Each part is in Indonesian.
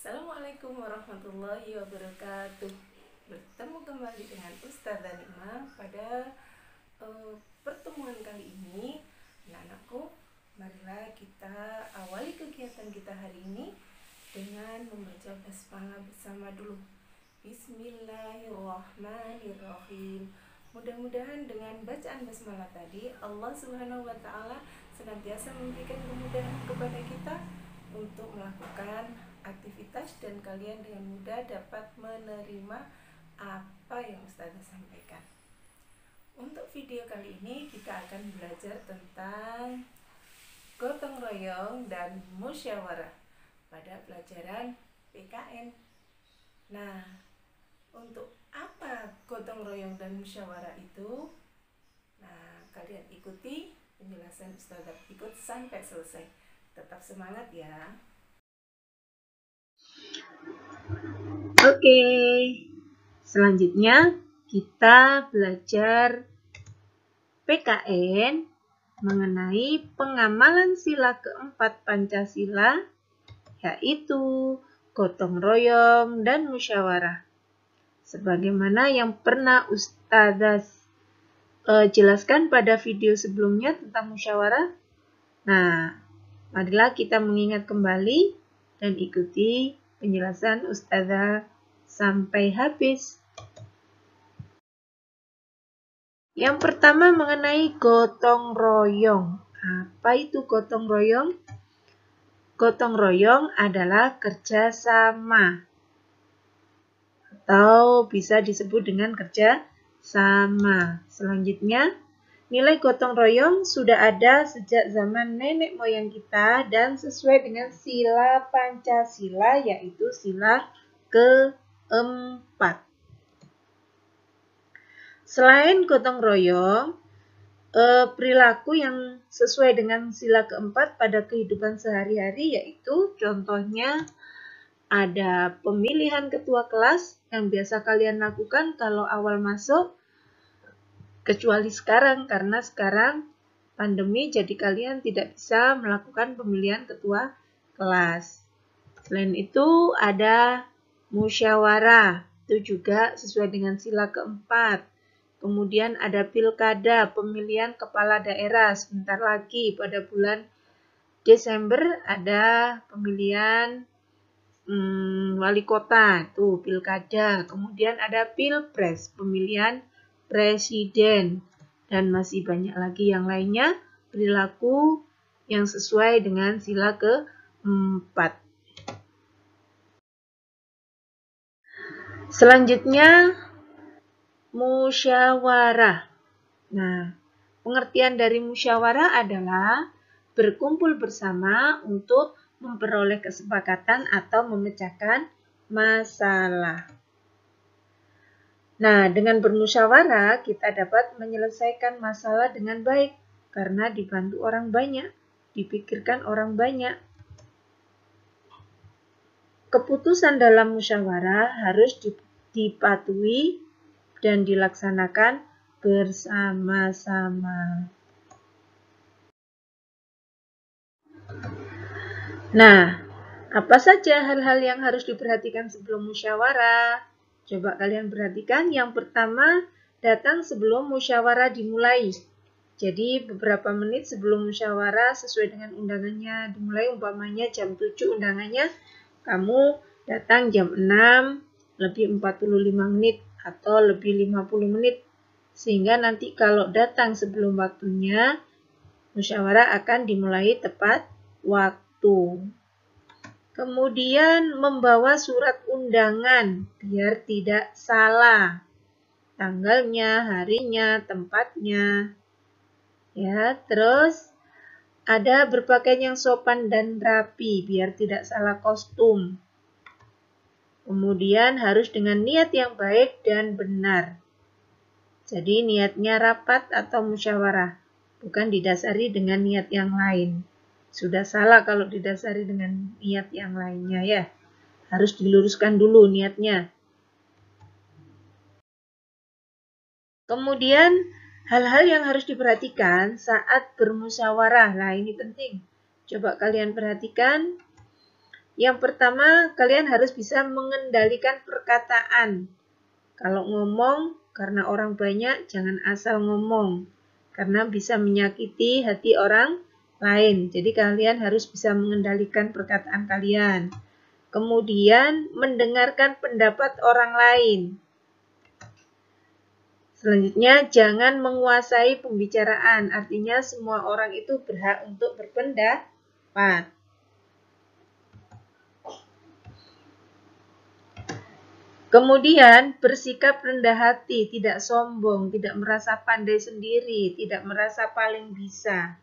Assalamualaikum warahmatullahi wabarakatuh. Bertemu kembali dengan Ustazah Nikmah pada pertemuan kali ini. Anak-anakku, marilah kita awali kegiatan kita hari ini dengan membaca basmalah bersama dulu. Bismillahirrahmanirrahim. Mudah-mudahan dengan bacaan basmalah tadi Allah Subhanahu wa taala senantiasa memberikan kemudahan kepada kita untuk melakukan aktivitas dan kalian dengan mudah dapat menerima apa yang Ustazah sampaikan. Untuk video kali ini kita akan belajar tentang gotong royong dan musyawarah pada pelajaran PKN. Nah, untuk apa gotong royong dan musyawarah itu? Nah, kalian ikuti penjelasan Ustazah, ikut sampai selesai. Tetap semangat ya. Oke, selanjutnya kita belajar PKN mengenai pengamalan sila keempat Pancasila, yaitu gotong royong dan musyawarah. Sebagaimana yang pernah Ustazah jelaskan pada video sebelumnya tentang musyawarah. Nah, marilah kita mengingat kembali dan ikuti penjelasan Ustazah sampai habis. Yang pertama mengenai gotong royong. Apa itu gotong royong? Gotong royong adalah kerjasama atau bisa disebut dengan kerja sama. Selanjutnya, nilai gotong royong sudah ada sejak zaman nenek moyang kita dan sesuai dengan sila Pancasila, yaitu sila keempat. Selain gotong royong, perilaku yang sesuai dengan sila keempat pada kehidupan sehari-hari yaitu contohnya ada pemilihan ketua kelas yang biasa kalian lakukan kalau awal masuk, kecuali sekarang karena sekarang pandemi jadi kalian tidak bisa melakukan pemilihan ketua kelas. Selain itu ada musyawarah, itu juga sesuai dengan sila keempat. Kemudian ada pilkada, pemilihan kepala daerah. Sebentar lagi pada bulan Desember ada pemilihan wali kota, itu pilkada. Kemudian ada pilpres, pemilihan presiden. Dan masih banyak lagi yang lainnya, perilaku yang sesuai dengan sila keempat. Selanjutnya, musyawarah. Nah, pengertian dari musyawarah adalah berkumpul bersama untuk memperoleh kesepakatan atau memecahkan masalah. Nah, dengan bermusyawarah kita dapat menyelesaikan masalah dengan baik karena dibantu orang banyak, dipikirkan orang banyak. Keputusan dalam musyawarah harus dipatuhi dan dilaksanakan bersama-sama. Nah, apa saja hal-hal yang harus diperhatikan sebelum musyawarah? Coba kalian perhatikan. Yang pertama, datang sebelum musyawarah dimulai. Jadi beberapa menit sebelum musyawarah sesuai dengan undangannya dimulai, umpamanya jam 7 undangannya, kamu datang jam 6 lebih 45 menit atau lebih 50 menit. Sehingga nanti kalau datang sebelum waktunya, musyawarah akan dimulai tepat waktu. Kemudian membawa surat undangan biar tidak salah. Tanggalnya, harinya, tempatnya. Ya, terus ada berpakaian yang sopan dan rapi biar tidak salah kostum. Kemudian harus dengan niat yang baik dan benar. Jadi niatnya rapat atau musyawarah, bukan didasari dengan niat yang lain. Sudah salah kalau didasari dengan niat yang lainnya ya. Harus diluruskan dulu niatnya. Kemudian hal-hal yang harus diperhatikan saat bermusyawarah. Nah, ini penting. Coba kalian perhatikan. Yang pertama, kalian harus bisa mengendalikan perkataan. Kalau ngomong, karena orang banyak, jangan asal ngomong. Karena bisa menyakiti hati orang lain. Jadi kalian harus bisa mengendalikan perkataan kalian. Kemudian, mendengarkan pendapat orang lain. Selanjutnya, jangan menguasai pembicaraan. Artinya semua orang itu berhak untuk berpendapat. Kemudian bersikap rendah hati, tidak sombong, tidak merasa pandai sendiri, tidak merasa paling bisa.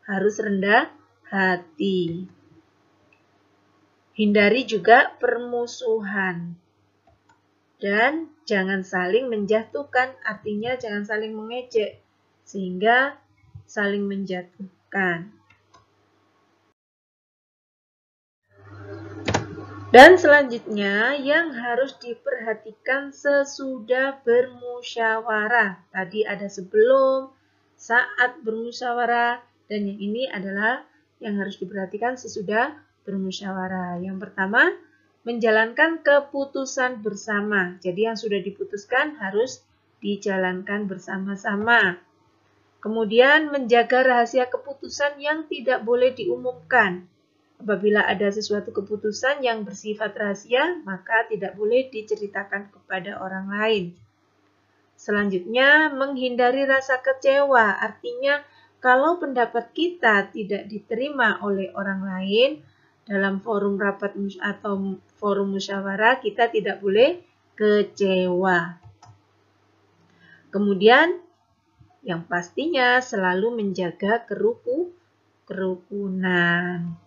Harus rendah hati. Hindari juga permusuhan. Dan jangan saling menjatuhkan, artinya jangan saling mengejek, sehingga saling menjatuhkan. Dan selanjutnya yang harus diperhatikan sesudah bermusyawarah. Tadi ada sebelum, saat bermusyawarah, dan yang ini adalah yang harus diperhatikan sesudah bermusyawarah. Yang pertama, menjalankan keputusan bersama. Jadi yang sudah diputuskan harus dijalankan bersama-sama. Kemudian menjaga rahasia keputusan yang tidak boleh diumumkan. Apabila ada sesuatu keputusan yang bersifat rahasia, maka tidak boleh diceritakan kepada orang lain. Selanjutnya, menghindari rasa kecewa. Artinya, kalau pendapat kita tidak diterima oleh orang lain dalam forum rapat atau forum musyawarah, kita tidak boleh kecewa. Kemudian, yang pastinya selalu menjaga kerukunan.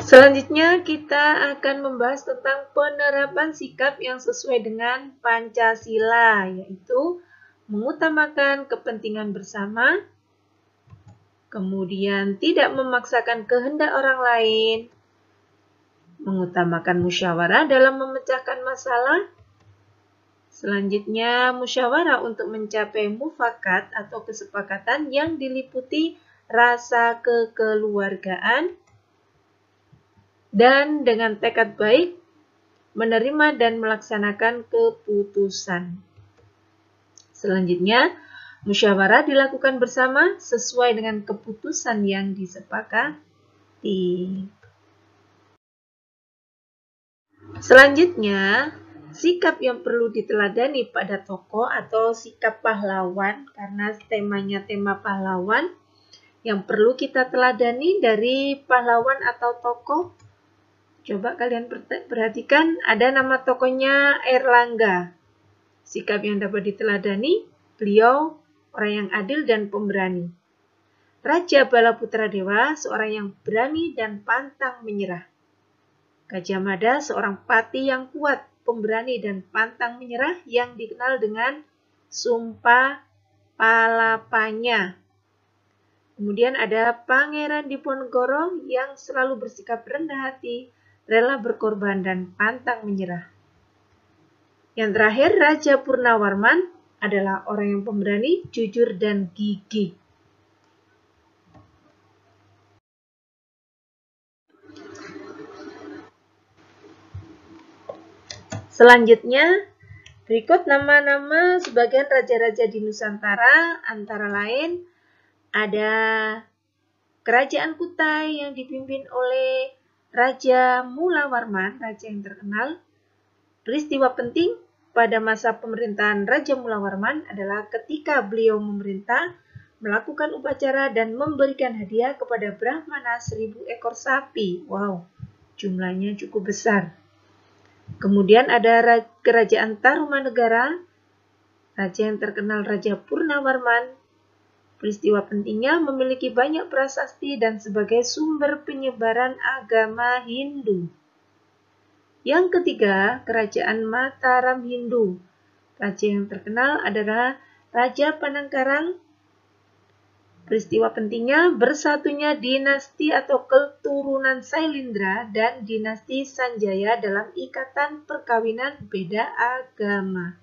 Selanjutnya kita akan membahas tentang penerapan sikap yang sesuai dengan Pancasila, yaitu mengutamakan kepentingan bersama, kemudian tidak memaksakan kehendak orang lain, mengutamakan musyawarah dalam memecahkan masalah, selanjutnya musyawarah untuk mencapai mufakat atau kesepakatan yang diliputi rasa kekeluargaan, dan dengan tekad baik, menerima dan melaksanakan keputusan. Selanjutnya, musyawarah dilakukan bersama sesuai dengan keputusan yang disepakati. Selanjutnya, sikap yang perlu diteladani pada tokoh atau sikap pahlawan, karena temanya tema pahlawan, yang perlu kita teladani dari pahlawan atau tokoh. Coba kalian perhatikan, ada nama tokohnya Airlangga. Sikap yang dapat diteladani, beliau orang yang adil dan pemberani. Raja Balaputra Dewa, seorang yang berani dan pantang menyerah. Gajah Mada, seorang pati yang kuat, pemberani dan pantang menyerah yang dikenal dengan Sumpah Palapanya. Kemudian ada Pangeran Diponegoro yang selalu bersikap rendah hati, rela berkorban dan pantang menyerah. Yang terakhir, Raja Purnawarman adalah orang yang pemberani, jujur, dan gigih. Selanjutnya, berikut nama-nama sebagian raja-raja di Nusantara, antara lain ada Kerajaan Kutai yang dipimpin oleh Raja Mulawarman, raja yang terkenal. Peristiwa penting pada masa pemerintahan Raja Mulawarman adalah ketika beliau memerintah, melakukan upacara dan memberikan hadiah kepada Brahmana 1000 ekor sapi. Wow, jumlahnya cukup besar. Kemudian ada Kerajaan Tarumanegara, raja yang terkenal Raja Purnawarman. Peristiwa pentingnya memiliki banyak prasasti dan sebagai sumber penyebaran agama Hindu. Yang ketiga, Kerajaan Mataram Hindu. Raja yang terkenal adalah Raja Panangkarang. Peristiwa pentingnya bersatunya dinasti atau keturunan Sailendra dan dinasti Sanjaya dalam ikatan perkawinan beda agama.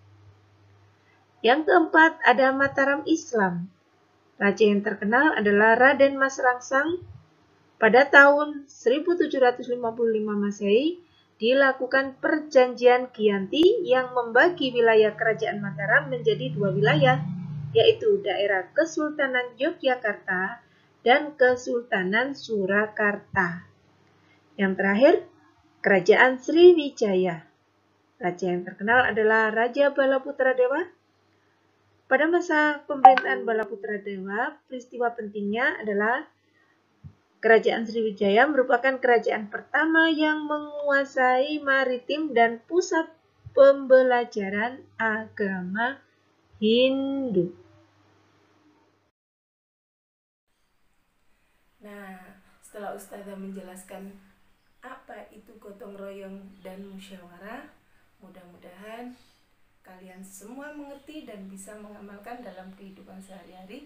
Yang keempat, ada Mataram Islam. Raja yang terkenal adalah Raden Mas Rangsang. Pada tahun 1755 Masehi dilakukan Perjanjian Giyanti yang membagi wilayah Kerajaan Mataram menjadi dua wilayah, yaitu daerah Kesultanan Yogyakarta dan Kesultanan Surakarta. Yang terakhir, Kerajaan Sriwijaya. Raja yang terkenal adalah Raja Balaputra Dewa. Pada masa pemerintahan Balaputra Dewa, peristiwa pentingnya adalah Kerajaan Sriwijaya merupakan kerajaan pertama yang menguasai maritim dan pusat pembelajaran agama Hindu. Nah, setelah Ustazah menjelaskan apa itu gotong royong dan musyawarah, mudah-mudahan kalian semua mengerti dan bisa mengamalkan dalam kehidupan sehari-hari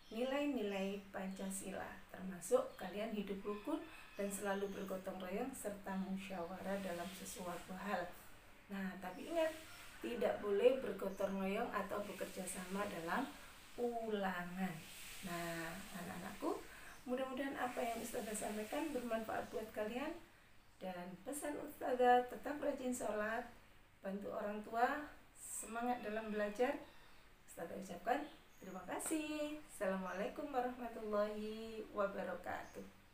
nilai-nilai Pancasila, termasuk kalian hidup rukun dan selalu bergotong royong serta musyawarah dalam sesuatu hal. Nah, tapi ingat, tidak boleh bergotong royong atau bekerja sama dalam ulangan. Nah, anak-anakku, mudah-mudahan apa yang Ustazah sampaikan bermanfaat buat kalian. Dan pesan Ustazah, tetap rajin sholat, bantu orang tua, semangat dalam belajar. Ustazah ucapkan terima kasih. Assalamualaikum warahmatullahi wabarakatuh.